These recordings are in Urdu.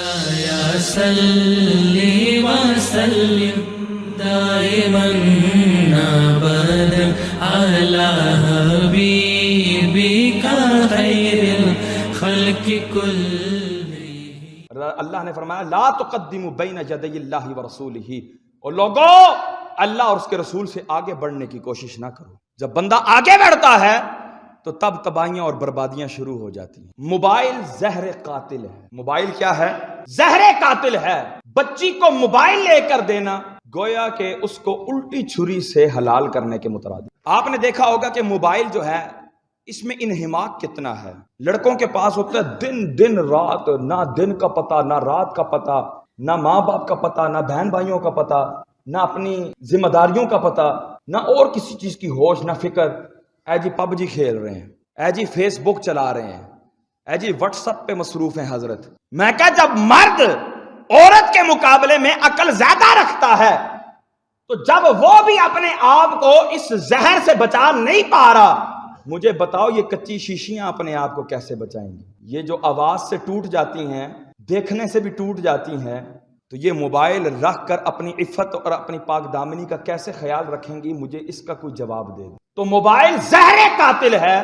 مولاي صل وسلم دائما ابدا على حبيبك خير الخلق كلهم۔ اللہ نے فرمایا لا تقدموا بین یدی اللہ ورسولہ، اور لوگوں اللہ اور اس کے رسول سے آگے بڑھنے کی کوشش نہ کرو۔ جب بندہ آگے بڑھتا ہے تو تب تباہیاں اور بربادیاں شروع ہو جاتی ہیں۔ موبائل زہر قاتل ہے۔ موبائل کیا ہے؟ زہر قاتل ہے۔ بچی کو موبائل لے کر دینا گویا کہ اس کو الٹی چھری سے حلال کرنے کے مترادف۔ آپ نے دیکھا ہوگا کہ موبائل جو ہے اس میں انہماک کتنا ہے۔ لڑکوں کے پاس ہوتا ہے دن رات، نہ دن کا پتہ نہ رات کا پتہ، نہ ماں باپ کا پتہ نہ بہن بھائیوں کا پتہ، نہ اپنی ذمہ داریوں کا پتہ، نہ اور کسی چیز کی ہوش نہ فکر۔ اے جی پب جی کھیل رہے ہیں، اے جی فیس بک چلا رہے ہیں، اے جی واٹس ایپ پہ مصروف ہیں حضرت۔ میں کہا جب مرد عورت کے مقابلے میں عقل زیادہ رکھتا ہے تو جب وہ بھی اپنے آپ کو اس زہر سے بچا نہیں پا رہا، مجھے بتاؤ یہ کچی شیشیاں اپنے آپ کو کیسے بچائیں گی؟ یہ جو آواز سے ٹوٹ جاتی ہیں، دیکھنے سے بھی ٹوٹ جاتی ہیں، تو یہ موبائل رکھ کر اپنی عفت اور اپنی پاک دامنی کا کیسے خیال رکھیں گی؟ مجھے اس کا کوئی جواب دے دیں۔ تو موبائل زہر قاتل ہے،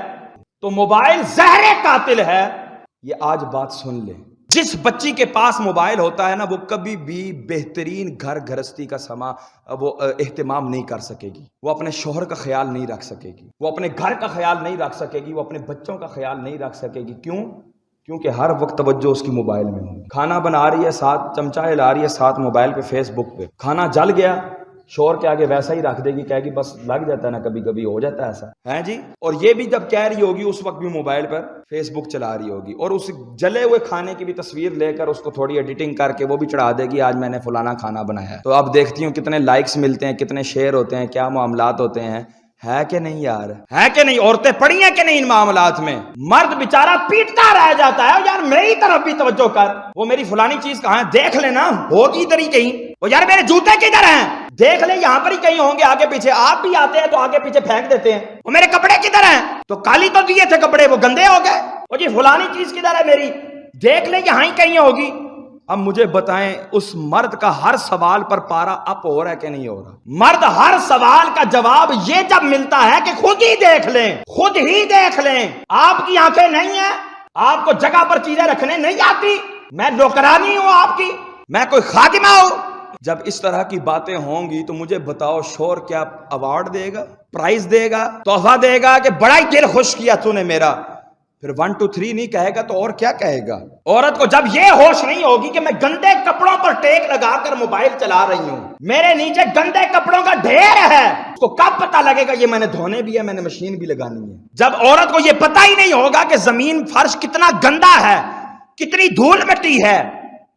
تو موبائل زہر قاتل ہے، یہ آج بات سن لیں۔ جس بچی کے پاس موبائل ہوتا ہے نا، وہ کبھی بھی بہترین گھر گھرستی کا سما وہ اہتمام نہیں کر سکے گی، وہ اپنے شوہر کا خیال نہیں رکھ سکے گی، وہ اپنے گھر کا خیال نہیں رکھ سکے گی، وہ اپنے بچوں کا خیال نہیں رکھ سکے گی۔ کیوں؟ کیونکہ ہر وقت توجہ اس کی موبائل میں ہوگی۔ کھانا بنا رہی ہے، ساتھ چمچہ ہلا رہی ہے، ساتھ موبائل پہ فیس بک پہ۔ کھانا جل گیا، شوہر کے آگے ویسا ہی رکھ دے گی، کہے گی بس لگ جاتا ہے نا، کبھی کبھی ہو جاتا ہے ایسا ہے جی۔ اور یہ بھی جب کہہ رہی ہوگی اس وقت بھی موبائل پر فیس بک چلا رہی ہوگی، اور اس جلے ہوئے کھانے کی بھی تصویر لے کر اس کو تھوڑی ایڈیٹنگ کر کے وہ بھی چڑھا دے گی، آج میں نے فلانا کھانا بنایا ہے۔ تو اب دیکھتی ہوں کتنے لائکس ملتے ہیں، کتنے شیئر ہوتے ہیں، کیا معاملات ہوتے ہیں، ہے کہ نہیں یار؟ ہے کہ نہیں؟ عورتیں پڑی ہیں کہ نہیں ان معاملات میں؟ مرد بیچارہ پیٹتا رہ جاتا ہے، یار میری طرف بھی توجہ کر، وہ میری فلانی چیز کہاں ہے دیکھ لینا، ہوگی ادھر ہی کہیں، وہ یار میرے جوتے کدھر ہیں دیکھ لے، یہاں پر ہی کہیں ہوں گے آگے پیچھے۔ آپ بھی آتے ہیں تو آگے پیچھے پھینک دیتے ہیں، وہ میرے کپڑے کدھر ہیں، تو کالی تو دیے تھے کپڑے، وہ گندے ہو گئے، وہ جی فلانی چیز کدھر ہے میری، دیکھ لے یہاں ہی کہیں ہوگی۔ اب مجھے بتائیں اس مرد کا ہر سوال پر پارا اپ ہو رہا ہے کہ نہیں ہو رہا؟ مرد ہر سوال کا جواب یہ جب ملتا ہے کہ خود ہی دیکھ لیں، خود ہی دیکھ لیں۔ آپ کی آنکھیں نہیں ہیں، آپ کو جگہ پر چیزیں رکھنے نہیں آتی، میں نوکرانی ہوں آپ کی، میں کوئی خادمہ ہوں۔ جب اس طرح کی باتیں ہوں گی تو مجھے بتاؤ شوہر کیا ایوارڈ دے گا، پرائز دے گا، تحفہ دے گا کہ بڑا ہی دل خوش کیا تو نے میرا؟ پھر 1 2 3 نہیں کہے گا تو اور کیا کہے گا؟ عورت کو جب یہ ہوش نہیں ہوگی کہ میں گندے کپڑوں پر ٹیک لگا کر موبائل چلا رہی ہوں، میرے نیچے گندے کپڑوں کا ڈھیر ہے، اس کو کب پتہ لگے گا یہ میں نے دھونے بھی ہے، میں نے مشین بھی لگانی ہے؟ جب عورت کو یہ پتہ ہی نہیں ہوگا کہ زمین فرش کتنا گندا ہے، کتنی دھول مٹی ہے،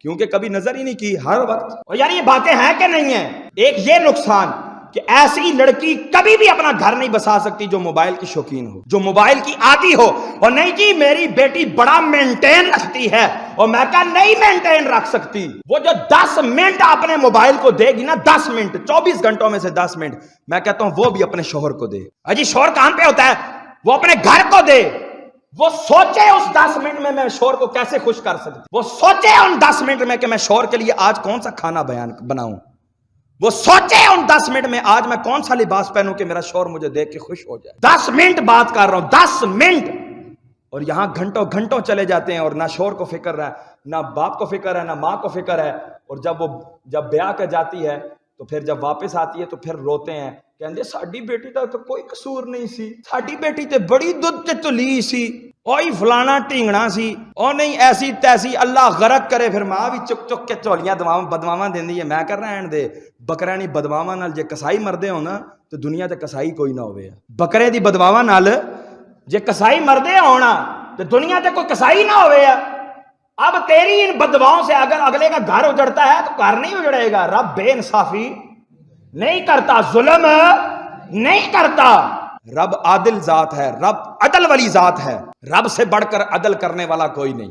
کیونکہ کبھی نظر ہی نہیں کی ہر وقت۔ اور یار یہ باتیں ہیں کہ نہیں ہیں؟ ایک یہ نقصان کہ ایسی لڑکی کبھی بھی اپنا گھر نہیں بسا سکتی جو موبائل کی شوقین ہو، جو موبائل کی عادی ہو۔ اور نہیں جی میری بیٹی بڑا مینٹین رکھتی ہے، اور میں کہا نہیں مینٹین رکھ سکتی، وہ جو 10 منٹ اپنے موبائل کو دے گی نا، 10 منٹ 24 گھنٹوں میں سے 10 منٹ میں کہتا ہوں وہ بھی اپنے شوہر کو دے۔ اجی شوہر کہاں پہ ہوتا ہے؟ وہ اپنے گھر کو دے، وہ سوچے اس 10 منٹ میں شوہر کو کیسے خوش کر سکتی، وہ سوچے ان 10 منٹ میں کہ میں شوہر کے لیے آج کون سا کھانا بناؤں، وہ سوچے ان 10 منٹ میں آج میں کون سا لباس پہنوں کہ میرا شوہر مجھے دیکھ کے خوش ہو جائے۔ 10 منٹ بات کر رہا ہوں، 10 منٹ، اور یہاں گھنٹوں گھنٹوں چلے جاتے ہیں، اور نہ شوہر کو فکر ہے، نہ باپ کو فکر ہے، نہ ماں کو فکر ہے۔ اور جب بیاہ کر جاتی ہے تو پھر جب واپس آتی ہے تو پھر روتے ہیں، کہندے ساڈی بیٹی دا تو کوئی قصور نہیں سی، ساڈی بیٹی تے بڑی دودھ تے تلی سی، اوئی فلانا ٹینگنا سی، او نہیں ایسی تیسی، اللہ غرق کرے۔ پھر ماں بھی چک چک کے چولیاں بدواواں دیندی ہے۔ میں کر رہن دے بکرے نہیں بدواواں نال جے کسائی مردے ہو نا تو دنیا تے کسائی کوئی نہ ہوئے۔ بکرے دی بدواواں نال جے کسائی مردے ہونا تو دنیا تے کوئی کسائی نہ ہوئے۔ اب تیری ان بدواؤں سے اگر اگلے کا گھر اجڑتا ہے تو گھر نہیں اجڑے گا۔ رب بے انصافی نہیں کرتا، ظلم نہیں کرتا، رب عادل ذات ہے، رب عدل والی ذات ہے، رب سے بڑھ کر عدل کرنے والا کوئی نہیں۔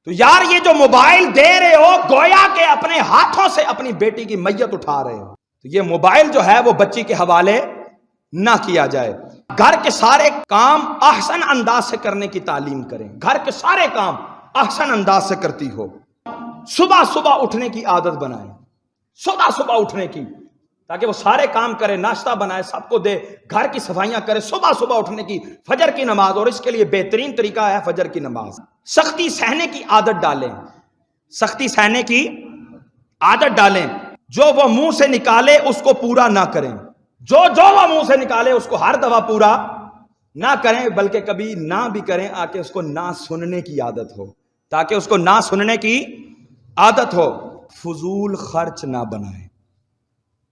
تو یار یہ جو موبائل دے رہے ہو گویا کہ اپنے ہاتھوں سے اپنی بیٹی کی میت اٹھا رہے ہو، تو یہ موبائل جو ہے وہ بچی کے حوالے نہ کیا جائے۔ گھر کے سارے کام احسن انداز سے کرنے کی تعلیم کریں، گھر کے سارے کام احسن انداز سے کرتی ہو۔ صبح صبح اٹھنے کی عادت بنائیں، صبح صبح اٹھنے کی، تاکہ وہ سارے کام کرے، ناشتہ بنائے، سب کو دے، گھر کی صفائیاں کرے، صبح صبح اٹھنے کی، فجر کی نماز، اور اس کے لیے بہترین طریقہ ہے فجر کی نماز۔ سختی سہنے کی عادت ڈالیں، سختی سہنے کی عادت ڈالیں، جو وہ منہ سے نکالے اس کو پورا نہ کریں، جو وہ منہ سے نکالے اس کو ہر دفعہ پورا نہ کریں، بلکہ کبھی نہ بھی کریں آکے اس کو نہ سننے کی عادت ہو، تاکہ اس کو نہ سننے کی عادت ہو۔ فضول خرچ نہ بنائیں۔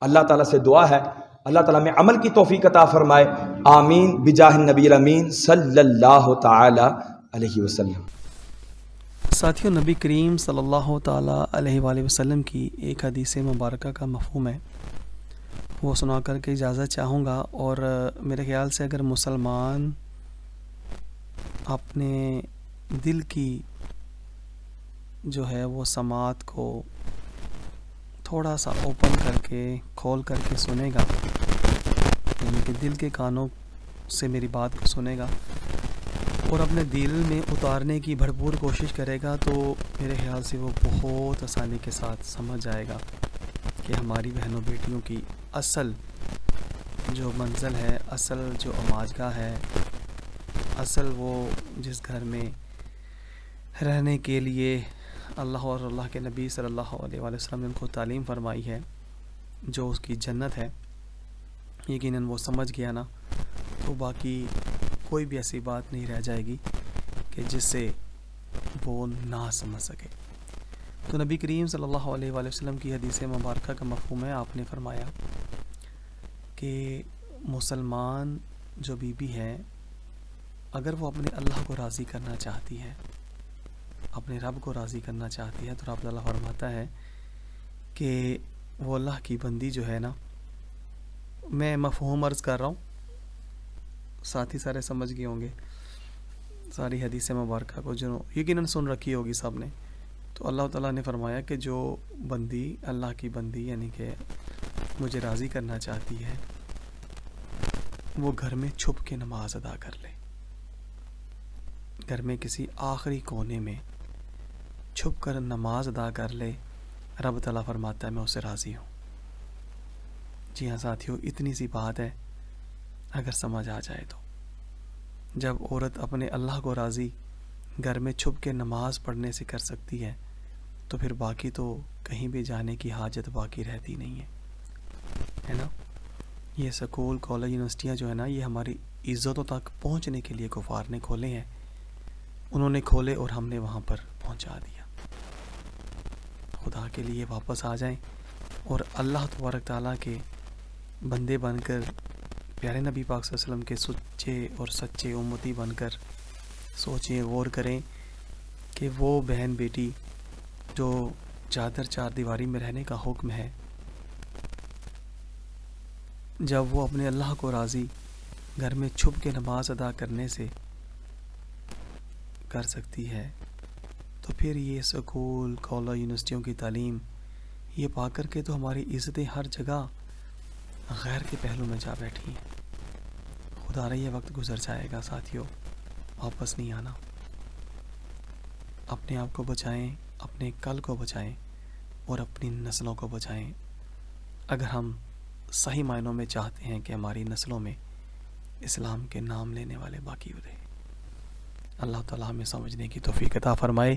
اللہ تعالیٰ سے دعا ہے اللہ تعالیٰ میں عمل کی توفیق عطا فرمائے، آمین بجاہ النبی الامین صلی اللہ تعالی علیہ وسلم۔ ساتھیوں، نبی کریم صلی اللہ تعالیٰ علیہ وآلہ وسلم کی ایک حدیث مبارکہ کا مفہوم ہے، وہ سنا کر کے اجازت چاہوں گا۔ اور میرے خیال سے اگر مسلمان اپنے دل کی جو ہے وہ سماعت کو تھوڑا سا اوپن کر کے کھول کر کے سنے گا، یعنی کہ دل کے کانوں سے میری بات کو سنے گا اور اپنے دل میں اتارنے کی بھرپور کوشش کرے گا، تو میرے خیال سے وہ بہت آسانی کے ساتھ سمجھ جائے گا کہ ہماری بہنوں بیٹیوں کی اصل جو منزل ہے، اصل جو اماجگاہ ہے، اصل وہ جس گھر میں رہنے کے لیے اللہ اور اللہ کے نبی صلی اللہ علیہ وآلہ وسلم نے ان کو تعلیم فرمائی ہے، جو اس کی جنت ہے، یقیناً وہ سمجھ گیا نا، تو باقی کوئی بھی ایسی بات نہیں رہ جائے گی کہ جس سے وہ نہ سمجھ سکے۔ تو نبی کریم صلی اللہ علیہ وآلہ وسلم کی حدیث مبارکہ کا مفہوم ہے، آپ نے فرمایا کہ مسلمان جو بیوی ہے، اگر وہ اپنے اللہ کو راضی کرنا چاہتی ہے، اپنے رب کو راضی کرنا چاہتی ہے، تو رب اللہ فرماتا ہے کہ وہ اللہ کی بندی جو ہے نا، میں مفہوم عرض کر رہا ہوں، ساتھی سارے سمجھ گئے ہوں گے ساری حدیث مبارکہ کو، جو یقیناً سن رکھی ہوگی سب نے۔ تو اللہ تعالیٰ نے فرمایا کہ جو بندی اللہ کی بندی یعنی کہ مجھے راضی کرنا چاہتی ہے، وہ گھر میں چھپ کے نماز ادا کر لے، گھر میں کسی آخری کونے میں چھپ کر نماز ادا کر لے، رب تعالیٰ فرماتا ہے میں اسے راضی ہوں۔ جی ہاں ساتھیوں، اتنی سی بات ہے، اگر سمجھ آ جائے تو جب عورت اپنے اللہ کو راضی گھر میں چھپ کے نماز پڑھنے سے کر سکتی ہے، تو پھر باقی تو کہیں بھی جانے کی حاجت باقی رہتی نہیں ہے نا۔ یہ سکول، کالج، یونیورسٹیاں جو ہے نا، یہ ہماری عزتوں تک پہنچنے کے لیے کفار نے کھولے ہیں، انہوں نے کھولے اور ہم نے وہاں پر پہنچا دیا۔ خدا کے لیے واپس آ جائیں اور اللہ تبارک تعالیٰ کے بندے بن کر، پیارے نبی پاک صلی اللہ علیہ وسلم کے سچے اور سچے امتی بن کر سوچیں، غور کریں کہ وہ بہن بیٹی جو چادر چار دیواری میں رہنے کا حکم ہے، جب وہ اپنے اللہ کو راضی گھر میں چھپ کے نماز ادا کرنے سے کر سکتی ہے، تو پھر یہ سکول، کالج، یونیورسٹیوں کی تعلیم یہ پا کر کے تو ہماری عزتیں ہر جگہ غیر کے پہلو میں جا بیٹھی ہیں۔ خدا رہا یہ وقت گزر جائے گا ساتھیوں، واپس نہیں آنا۔ اپنے آپ کو بچائیں، اپنے کل کو بچائیں اور اپنی نسلوں کو بچائیں، اگر ہم صحیح معنوں میں چاہتے ہیں کہ ہماری نسلوں میں اسلام کے نام لینے والے باقی رہے۔ اللہ تعالیٰ ہمیں سمجھنے کی توفیق عطا فرمائے،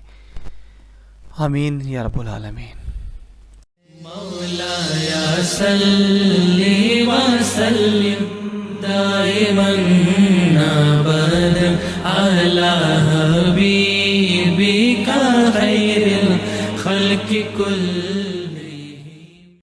آمین یا رب العالمین۔ مولایا صلی وسلم دائما ابدا علی حبیبک خیر الخلق کل